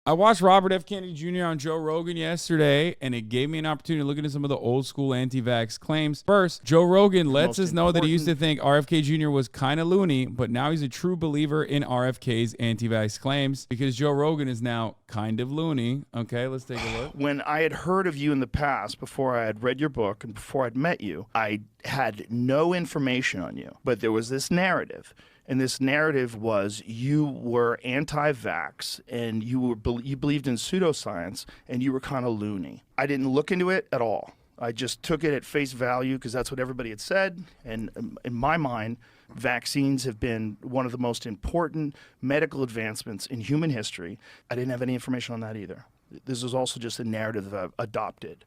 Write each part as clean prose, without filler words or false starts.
I watched Robert F. Kennedy Jr. on Joe Rogan yesterday, and it gave me an opportunity to look into some of the old school anti-vax claims. First, Joe Rogan lets us know that he used to think RFK Jr. was kind of loony, but now he's a true believer in RFK's anti-vax claims because Joe Rogan is now kind of loony. Okay, let's take a look. When I had heard of you in the past, before I had read your book and before I'd met you, I had no information on you, but there was this narrative. And this narrative was you were anti-vax and you believed in pseudoscience and you were kind of loony. I didn't look into it at all. I just took it at face value because that's what everybody had said. And in my mind, vaccines have been one of the most important medical advancements in human history. I didn't have any information on that either. This was also just a narrative that I've adopted.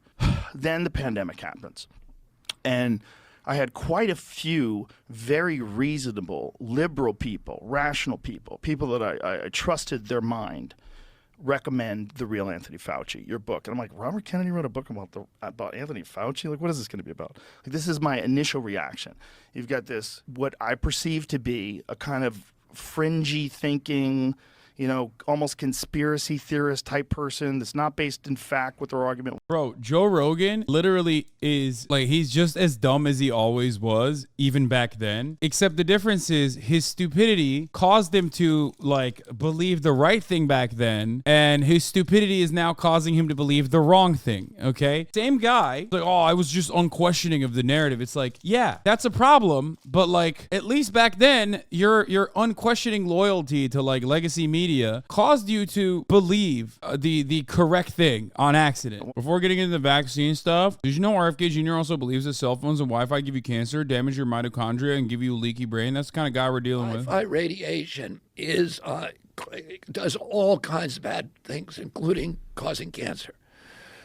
Then the pandemic happens. And I had quite a few very reasonable, liberal people, rational people, people that I trusted their mind, recommend The Real Anthony Fauci, your book. And I'm like, Robert Kennedy wrote a book about Anthony Fauci? Like, what is this going to be about? Like, this is my initial reaction. You've got this, what I perceive to be a kind of fringy thinking, you know, almost conspiracy theorist type person that's not based in fact with their argument. Bro, Joe Rogan literally is like, he's just as dumb as he always was, even back then. Except the difference is his stupidity caused him to like believe the right thing back then. And his stupidity is now causing him to believe the wrong thing. Okay. Same guy. Like, oh, I was just unquestioning of the narrative. It's like, yeah, that's a problem. But like, at least back then, your unquestioning loyalty to like legacy media caused you to believe the correct thing on accident. Before getting into the vaccine stuff, did you know RFK Jr. also believes that cell phones and Wi-Fi give you cancer, damage your mitochondria, and give you a leaky brain? That's the kind of guy we're dealing with. Wi-Fi radiation does all kinds of bad things, including causing cancer.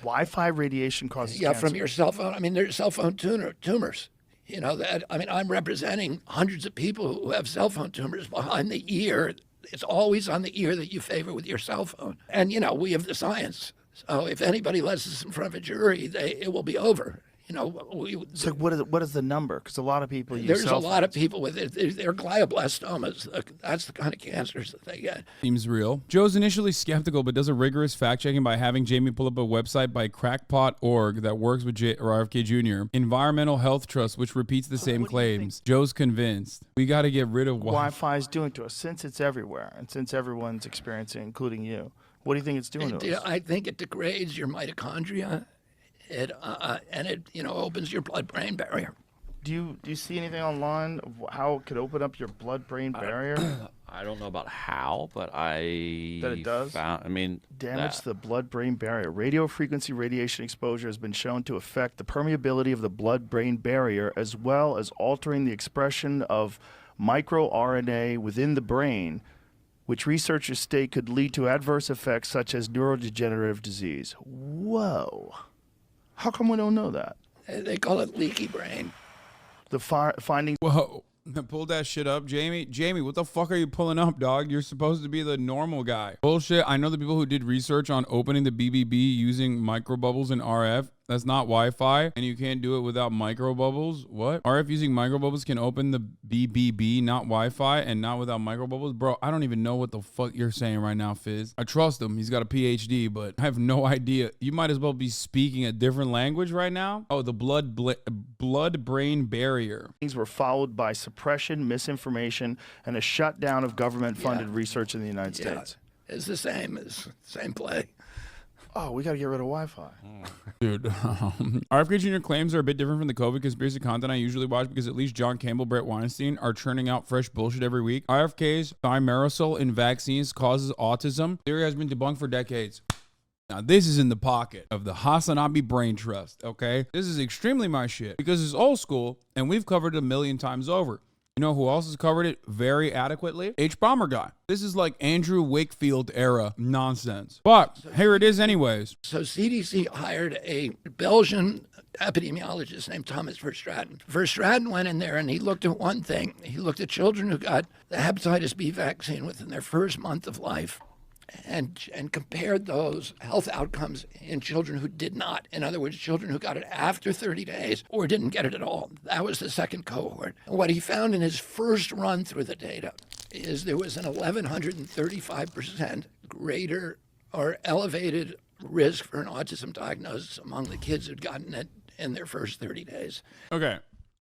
Wi-Fi radiation causes cancer? Yeah, from your cell phone. I mean, there's cell phone tumors. You know, I'm representing hundreds of people who have cell phone tumors behind the ear. It's always on the ear that you favor with your cell phone. And, you know, we have the science. So if anybody lets us in front of a jury, it will be over. You know, so what is the number? Because a lot of people use there's cell a lot of people with it. They're glioblastomas. That's the kind of cancers that they get. Seems real. Joe's initially skeptical, but does a rigorous fact-checking by having Jamie pull up a website by crackpot.org that works with RFK Jr., Environmental Health Trust, which repeats the same claims. Joe's convinced. We got to get rid of Wi-Fi is doing to us, since it's everywhere, and since everyone's experiencing, including you. What do you think it's doing to us? I think it degrades your mitochondria. It opens your blood-brain barrier. Do you see anything online of how it could open up your blood-brain barrier? I don't know about how, but that it does. Damage the blood-brain barrier. Radio frequency radiation exposure has been shown to affect the permeability of the blood-brain barrier, as well as altering the expression of microRNA within the brain, which researchers state could lead to adverse effects such as neurodegenerative disease. Whoa. How come we don't know that? They call it leaky brain. The findings. Whoa. Pull that shit up, Jamie. Jamie, what the fuck are you pulling up, dog? You're supposed to be the normal guy. Bullshit. I know the people who did research on opening the BBB using microbubbles and RF. That's not Wi-Fi, and you can't do it without microbubbles. What? RF using microbubbles can open the BBB, not Wi-Fi, and not without microbubbles? Bro, I don't even know what the fuck you're saying right now, Fizz. I trust him. He's got a PhD, but I have no idea. You might as well be speaking a different language right now. Oh, the blood-brain barrier. Things were followed by suppression, misinformation, and a shutdown of government-funded research in the United States. It's the same play. Oh, we got to get rid of Wi-Fi. Dude, RFK Jr. claims are a bit different from the COVID conspiracy content I usually watch because at least John Campbell, Brett Weinstein are churning out fresh bullshit every week. RFK's thimerosal in vaccines causes autism. Theory has been debunked for decades. Now, this is in the pocket of the HasanAbi brain trust, okay? This is extremely my shit because it's old school and we've covered it a million times over. You know who else has covered it very adequately? H-Bomber guy. This is like Andrew Wakefield era nonsense. But here it is anyways. So CDC hired a Belgian epidemiologist named Thomas Verstraeten. Verstraeten went in there and he looked at one thing. He looked at children who got the hepatitis B vaccine within their first month of life and compared those health outcomes in children who did not. In other words, children who got it after 30 days or didn't get it at all. That was the second cohort. And what he found in his first run through the data is there was an 1,135% greater or elevated risk for an autism diagnosis among the kids who'd gotten it in their first 30 days. Okay.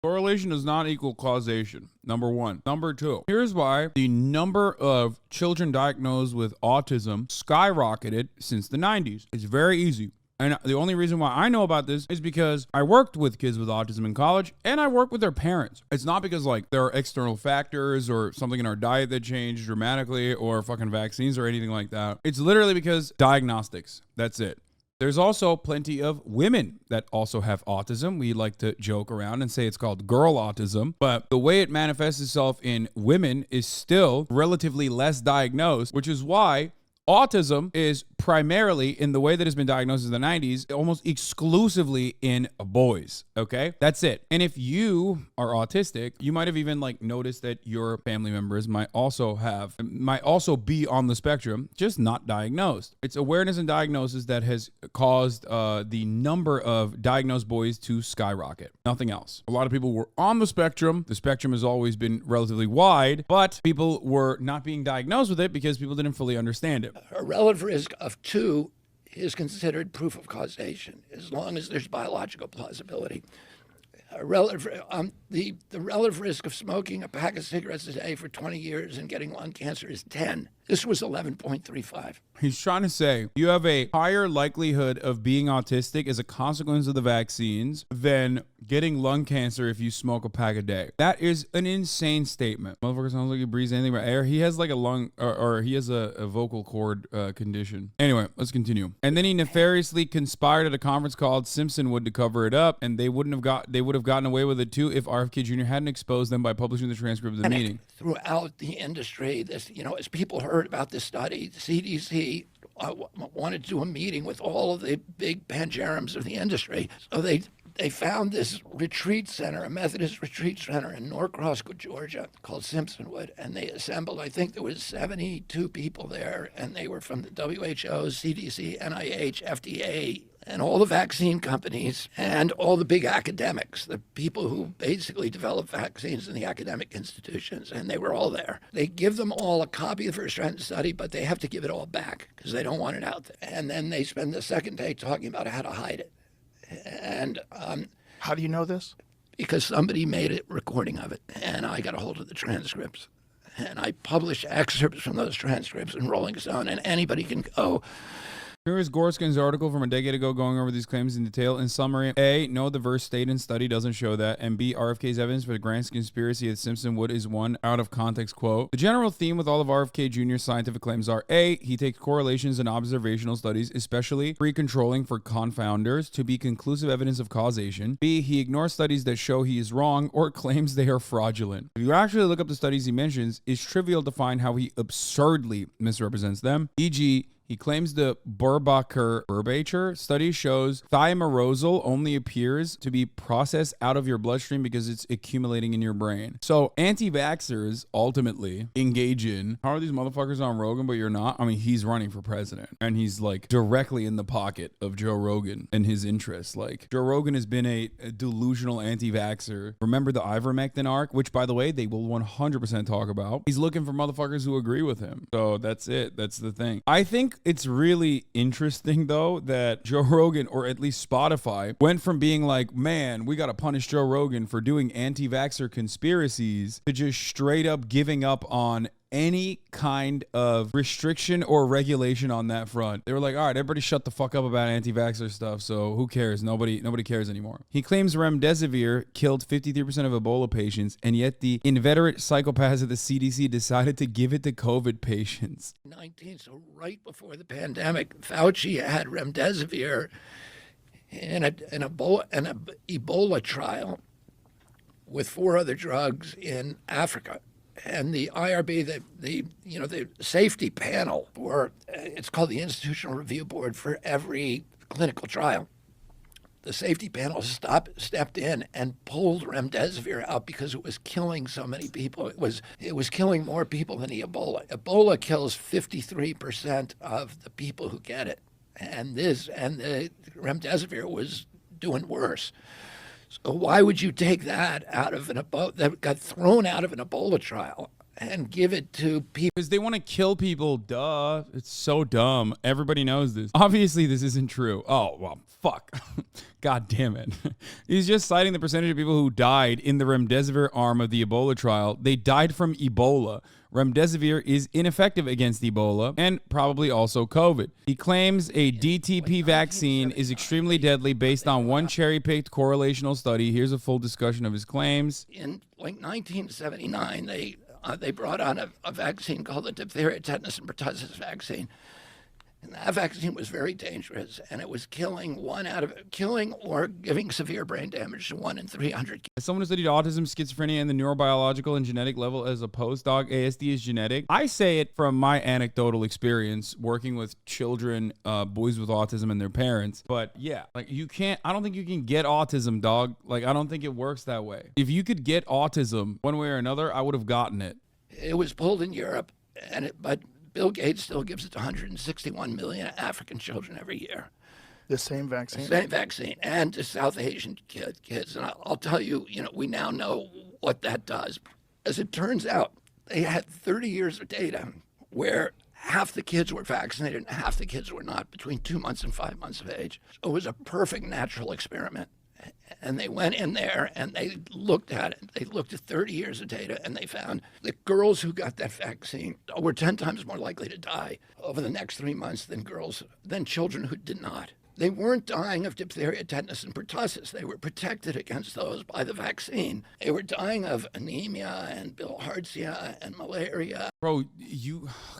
Correlation does not equal causation, number one. Number two, here's why the number of children diagnosed with autism skyrocketed since the 90s. It's very easy. And the only reason why I know about this is because I worked with kids with autism in college and I work with their parents. It's not because like there are external factors or something in our diet that changed dramatically or fucking vaccines or anything like that. It's literally because diagnostics. That's it. There's also plenty of women that also have autism. We like to joke around and say it's called girl autism, but the way it manifests itself in women is still relatively less diagnosed, which is why autism is primarily, in the way that it's been diagnosed in the 90s, almost exclusively in boys, okay? That's it. And if you are autistic, you might have even like noticed that your family members might also be on the spectrum, just not diagnosed. It's awareness and diagnosis that has caused the number of diagnosed boys to skyrocket. Nothing else. A lot of people were on the spectrum. The spectrum has always been relatively wide, but people were not being diagnosed with it because people didn't fully understand it. A relative risk of 2 is considered proof of causation, as long as there's biological plausibility. The relative risk of smoking a pack of cigarettes a day for 20 years and getting lung cancer is 10. This was 11.35. He's trying to say you have a higher likelihood of being autistic as a consequence of the vaccines than getting lung cancer if you smoke a pack a day. That is an insane statement. Motherfucker sounds like he breathes anything but air. He has like a lung or he has a vocal cord condition. Anyway, let's continue. And then he nefariously conspired at a conference called Simpsonwood to cover it up, and they would have gotten away with it too if RFK Jr. hadn't exposed them by publishing the transcript of the meeting. Throughout the industry, this, as people heard about this study, the CDC wanted to do a meeting with all of the big pangerums of the industry. So they found this retreat center, a Methodist retreat center in Norcross, Georgia, called Simpsonwood, and they assembled, I think there was 72 people there, and they were from the WHO, CDC, NIH, FDA, and all the vaccine companies and all the big academics, the people who basically develop vaccines in the academic institutions, and they were all there. They give them all a copy of the first round study, but they have to give it all back because they don't want it out there. And then they spend the second day talking about how to hide it. And how do you know this? Because somebody made a recording of it, and I got a hold of the transcripts. And I published excerpts from those transcripts in Rolling Stone, and anybody can go. Here is Gorskin's article from a decade ago going over these claims in detail. In summary, A, no, the verse stated in study doesn't show that, and B, RFK's evidence for the grand conspiracy at Simpsonwood is one out-of-context quote. The general theme with all of RFK Jr.'s scientific claims are, A, he takes correlations and observational studies, especially pre-controlling for confounders, to be conclusive evidence of causation. B, he ignores studies that show he is wrong or claims they are fraudulent. If you actually look up the studies he mentions, it's trivial to find how he absurdly misrepresents them, e.g., he claims the Burbacher study shows thimerosal only appears to be processed out of your bloodstream because it's accumulating in your brain. So anti-vaxxers ultimately engage in, how are these motherfuckers on Rogan, but you're not? I mean, he's running for president and he's like directly in the pocket of Joe Rogan and his interests. Like Joe Rogan has been a delusional anti-vaxxer. Remember the ivermectin arc, which by the way, they will 100% talk about. He's looking for motherfuckers who agree with him. So that's it. That's the thing. I think it's really interesting, though, that Joe Rogan, or at least Spotify, went from being like, man, we got to punish Joe Rogan for doing anti-vaxxer conspiracies to just straight up giving up on any kind of restriction or regulation on that front. They were like, all right, everybody shut the fuck up about anti-vaxxer stuff, so who cares? Nobody cares anymore. He claims remdesivir killed 53% of Ebola patients, and yet the inveterate psychopaths at the CDC decided to give it to COVID patients. 19, so right before the pandemic, Fauci had remdesivir in an Ebola trial with 4 other drugs in Africa. And the IRB, the safety panel, or it's called the Institutional Review Board for every clinical trial. The safety panel stepped in and pulled remdesivir out because it was killing so many people. It was killing more people than Ebola. Ebola kills 53% of the people who get it, and the remdesivir was doing worse. So why would you take that out of that got thrown out of an Ebola trial and give it to people. Because they want to kill people, duh. It's so dumb. Everybody knows this. Obviously, this isn't true. Oh, well, fuck. God damn it. He's just citing the percentage of people who died in the remdesivir arm of the Ebola trial. They died from Ebola. Remdesivir is ineffective against Ebola and probably also COVID. He claims a DTP vaccine is extremely deadly based on one cherry-picked correlational study. Here's a full discussion of his claims. In like 1979, they brought on a vaccine called the diphtheria, tetanus, and pertussis vaccine. And that vaccine was very dangerous, and it was killing or giving severe brain damage to 1 in 300. As someone who studied autism, schizophrenia, and the neurobiological and genetic level as a postdoc, ASD is genetic. I say it from my anecdotal experience working with children, boys with autism and their parents. But yeah, like I don't think you can get autism, dog. Like, I don't think it works that way. If you could get autism one way or another, I would have gotten it. It was pulled in Europe, but Bill Gates still gives it to 161 million African children every year. The same vaccine? Same vaccine, and to South Asian kids. And I'll tell you, we now know what that does. As it turns out, they had 30 years of data where half the kids were vaccinated and half the kids were not between 2 months and 5 months of age. So it was a perfect natural experiment. And they went in there and they looked at it. They looked at 30 years of data and they found that girls who got that vaccine were 10 times more likely to die over the next 3 months than children who did not. They weren't dying of diphtheria, tetanus, and pertussis. They were protected against those by the vaccine. They were dying of anemia and bilharzia and malaria. Bro,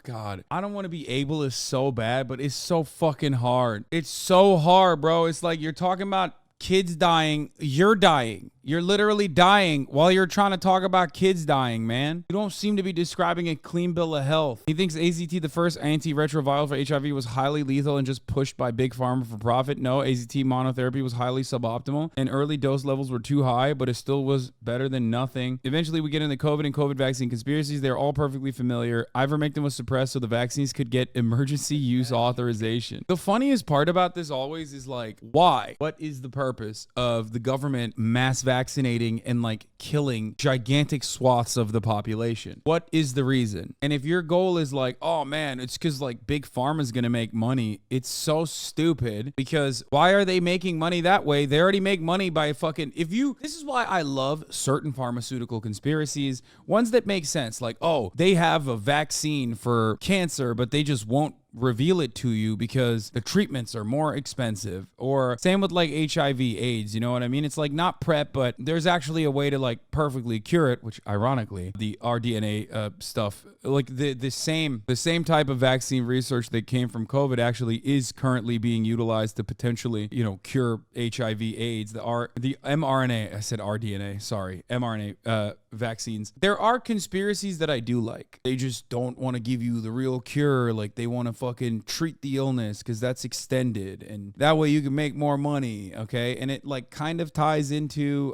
God, I don't want to be ableist so bad, but it's so fucking hard. It's so hard, bro. It's like you're talking about kids dying, you're dying. You're literally dying while you're trying to talk about kids dying, man. You don't seem to be describing a clean bill of health. He thinks AZT, the first antiretroviral for HIV, was highly lethal and just pushed by big pharma for profit. No, AZT monotherapy was highly suboptimal and early dose levels were too high, but it still was better than nothing. Eventually, we get into COVID and COVID vaccine conspiracies. They're all perfectly familiar. Ivermectin was suppressed so the vaccines could get emergency use authorization. The funniest part about this always is like, why? What is the purpose of the government mass vaccinating and like killing gigantic swaths of the population? What is the reason? And if your goal is like, oh man, it's because like big pharma is going to make money, it's so stupid. Because why are they making money that way? They already make money by this is why I love certain pharmaceutical conspiracies, ones that make sense. Like, oh, they have a vaccine for cancer, but they just won't reveal it to you because the treatments are more expensive. Or same with like HIV AIDS, you know what I mean? It's like not PrEP, but there's actually a way to like perfectly cure it, which ironically the rDNA stuff, like the same type of vaccine research that came from COVID actually is currently being utilized to potentially, cure HIV AIDS. The mRNA, I said rDNA, sorry, mRNA vaccines. There are conspiracies that I do like. They just don't want to give you the real cure. Like they want to fucking treat the illness because that's extended and that way you can make more money, okay? And it like kind of ties into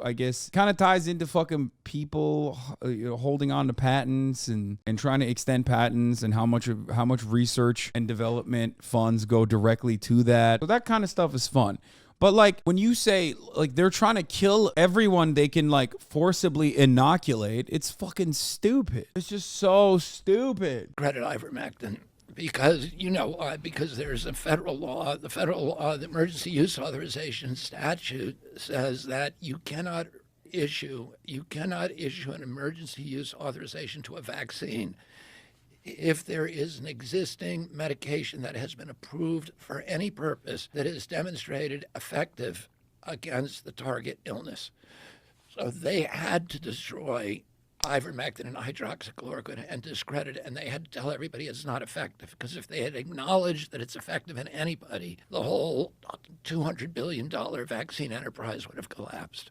fucking people holding on to patents and trying to extend patents and how much research and development funds go directly to that. So that kind of stuff is fun. But like when you say like they're trying to kill everyone they can like forcibly inoculate, it's fucking stupid. It's just so stupid. Credit ivermectin. Because there's a federal law, the emergency use authorization statute says that you cannot issue an emergency use authorization to a vaccine if there is an existing medication that has been approved for any purpose that is demonstrated effective against the target illness. So they had to destroy ivermectin and hydroxychloroquine and discredit it, and they had to tell everybody it's not effective, because if they had acknowledged that it's effective in anybody, the whole $200 billion vaccine enterprise would have collapsed.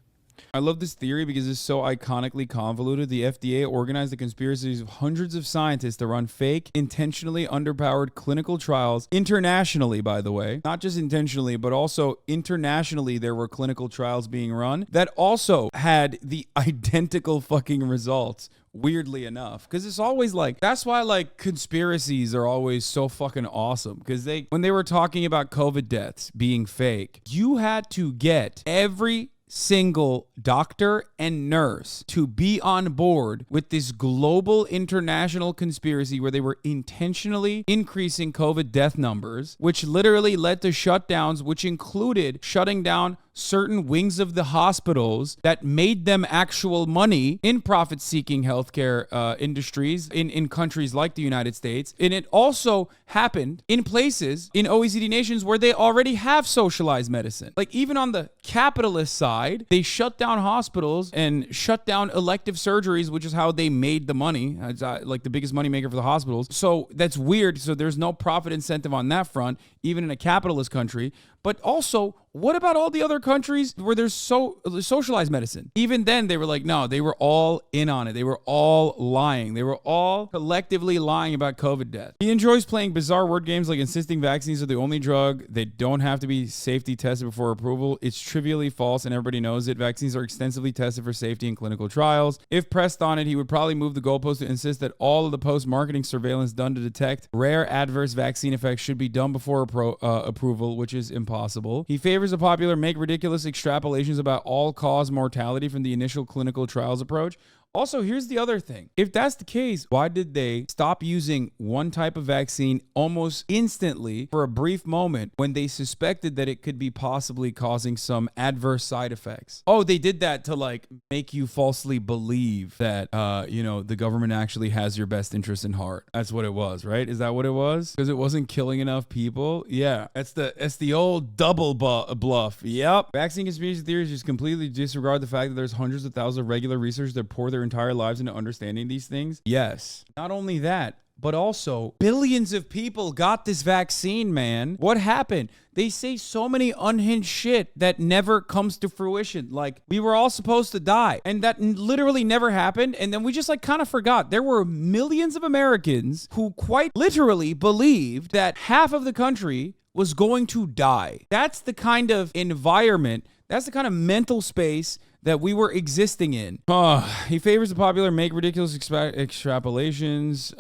I love this theory because it's so iconically convoluted. The FDA organized the conspiracies of hundreds of scientists to run fake, intentionally underpowered clinical trials internationally, by the way. Not just intentionally, but also internationally there were clinical trials being run that also had the identical fucking results. Weirdly enough, because it's always like, that's why like conspiracies are always so fucking awesome, because when they were talking about COVID deaths being fake, you had to get every single doctor and nurse to be on board with this global international conspiracy where they were intentionally increasing COVID death numbers, which literally led to shutdowns, which included shutting down certain wings of the hospitals that made them actual money in profit-seeking healthcare industries in countries like the United States. And it also happened in places in OECD nations where they already have socialized medicine. Like even on the capitalist side, they shut down hospitals and shut down elective surgeries, which is how they made the money. It's like the biggest moneymaker for the hospitals. So that's weird. So there's no profit incentive on that front, even in a capitalist country. But also, what about all the other countries where there's socialized medicine? Even then, they were like, no, they were all in on it. They were all lying. They were all collectively lying about COVID death. He enjoys playing bizarre word games like insisting vaccines are the only drug. They don't have to be safety tested before approval. It's trivially false and everybody knows it. Vaccines are extensively tested for safety in clinical trials. If pressed on it, he would probably move the goalpost to insist that all of the post-marketing surveillance done to detect rare adverse vaccine effects should be done before approval, which is impossible. He favors a popular make ridiculous extrapolations about all-cause mortality from the initial clinical trials approach. Also, here's the other thing. If that's the case, why did they stop using one type of vaccine almost instantly for a brief moment when they suspected that it could be possibly causing some adverse side effects? Oh, they did that to like make you falsely believe that, the government actually has your best interest in heart. That's what it was, right? Is that what it was? Because it wasn't killing enough people? Yeah, that's the old double bluff. Yep. Vaccine conspiracy theories just completely disregard the fact that there's hundreds of thousands of regular researchers that pour their entire lives into understanding these things. Yes. Not only that, but also billions of people got this vaccine, man. What happened? They say so many unhinged shit that never comes to fruition. Like, we were all supposed to die, and that literally never happened. And then we just like kind of forgot. There were millions of Americans who quite literally believed that half of the country was going to die. That's the kind of environment, that's the kind of mental space that we were existing in. He favors the popular make ridiculous extrapolations.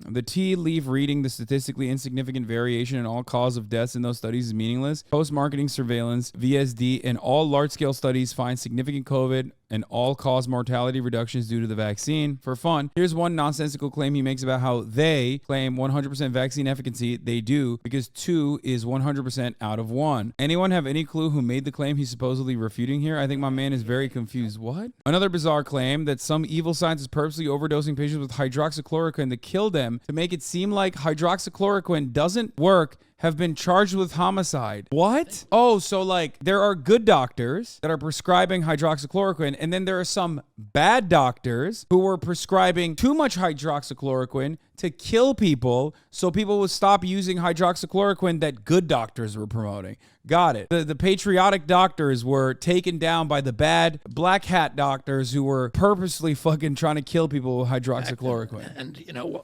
The tea leaf reading the statistically insignificant variation in all cause of deaths in those studies is meaningless. Post-marketing surveillance, VSD, and all large-scale studies find significant COVID and all-cause mortality reductions due to the vaccine. For fun, here's one nonsensical claim he makes about how they claim 100% vaccine efficacy. They do, because 2 is 100% out of 1. Anyone have any clue who made the claim he's supposedly refuting here? I think my man is very confused. What? Another bizarre claim that some evil scientist is purposely overdosing patients with hydroxychloroquine to kill them to make it seem like hydroxychloroquine doesn't work have been charged with homicide. What? Oh, so like there are good doctors that are prescribing hydroxychloroquine, and then there are some bad doctors who were prescribing too much hydroxychloroquine to kill people so people would stop using hydroxychloroquine that good doctors were promoting. Got it. The patriotic doctors were taken down by the bad black hat doctors who were purposely fucking trying to kill people with hydroxychloroquine. And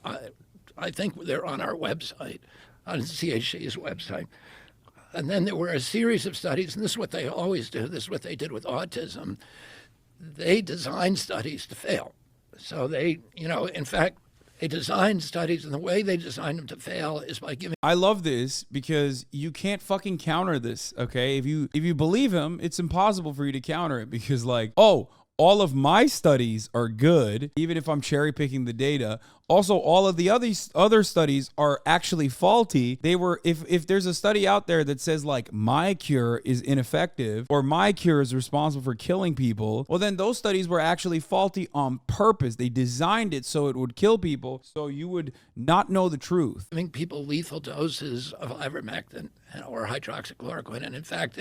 I think they're on our website, on CHC's website. And then there were a series of studies, and this is what they always do. This is what they did with autism. They designed studies to fail. So they, in fact, they designed studies, and the way they designed them to fail is by giving. I love this because you can't fucking counter this, okay? If you believe him, it's impossible for you to counter it because all of my studies are good, even if I'm cherry picking the data. Also, all of the other studies are actually faulty. They were, if there's a study out there that says like my cure is ineffective or my cure is responsible for killing people, well then those studies were actually faulty on purpose. They designed it so it would kill people, so you would not know the truth. Giving people lethal doses of ivermectin or hydroxychloroquine, and in fact,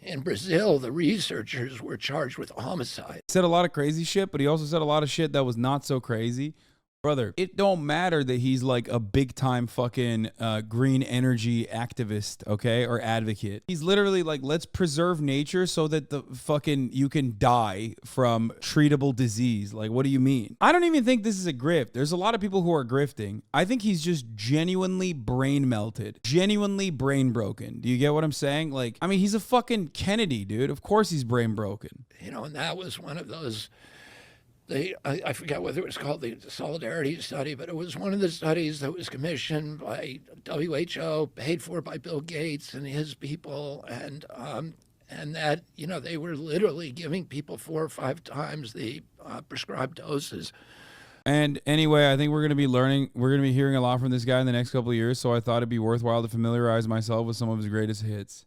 in Brazil, the researchers were charged with homicide. He said a lot of crazy shit, but he also said a lot of shit that was not so crazy. Brother, it don't matter that he's like a big time fucking green energy activist, okay, or advocate. He's literally like, let's preserve nature so that the fucking you can die from treatable disease. Like, what do you mean? I don't even think this is a grift. There's a lot of people who are grifting. I think he's just genuinely brain melted, genuinely brain broken. Do you get what I'm saying? Like, I mean, he's a fucking Kennedy, dude. Of course he's brain broken. And that was one of those. I forget whether it was called the Solidarity Study, but it was one of the studies that was commissioned by WHO, paid for by Bill Gates and his people, and and that, they were literally giving people 4 or 5 times the prescribed doses. And anyway, I think we're going to be hearing a lot from this guy in the next couple of years, so I thought it'd be worthwhile to familiarize myself with some of his greatest hits.